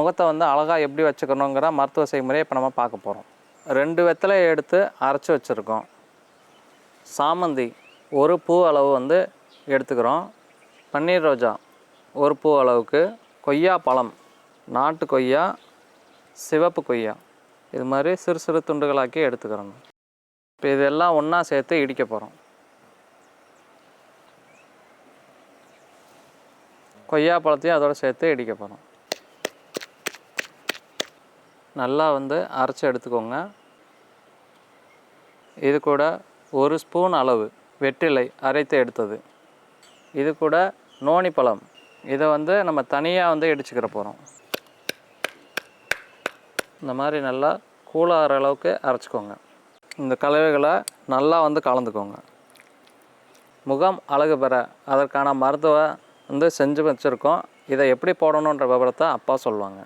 முகத்தை வந்து அழகாக எப்படி வச்சுக்கணுங்கிற மருத்துவ செய்முறையை இப்போ நம்ம பார்க்க போகிறோம். 2 வெத்தலையை எடுத்து அரைச்சி வச்சுருக்கோம். சாமந்தி ஒரு பூ அளவு வந்து எடுத்துக்கிறோம். பன்னீர் ரோஜா ஒரு பூ அளவுக்கு, கொய்யா பழம், நாட்டு கொய்யா, சிவப்பு கொய்யா, இது மாதிரி சிறு சிறு துண்டுகளாக்கி எடுத்துக்கிறோம். இப்போ இதெல்லாம் ஒன்றா சேர்த்து இடிக்க போகிறோம். கொய்யா பழத்தையும் அதோடு சேர்த்து இடிக்க போகிறோம். நல்லா வந்து அரைச்சி எடுத்துக்கோங்க. இது கூட 1 ஸ்பூன் அளவு வெற்றிலை அரைத்து எடுத்தது, இது கூட நோனி பழம், இதை வந்து நம்ம தனியாக வந்து இடிச்சுக்கிற போகிறோம். இந்த மாதிரி நல்லா கூலாகிற அளவுக்கு அரைச்சிக்கோங்க. இந்த கலவைகளை நல்லா வந்து கலந்துக்கோங்க. முகம் அழகு பெற அதற்கான மருத்துவ வந்து செஞ்சு வச்சுருக்கோம். இதை எப்படி போடணுன்ற விவரத்தை அப்பா சொல்லுவாங்க.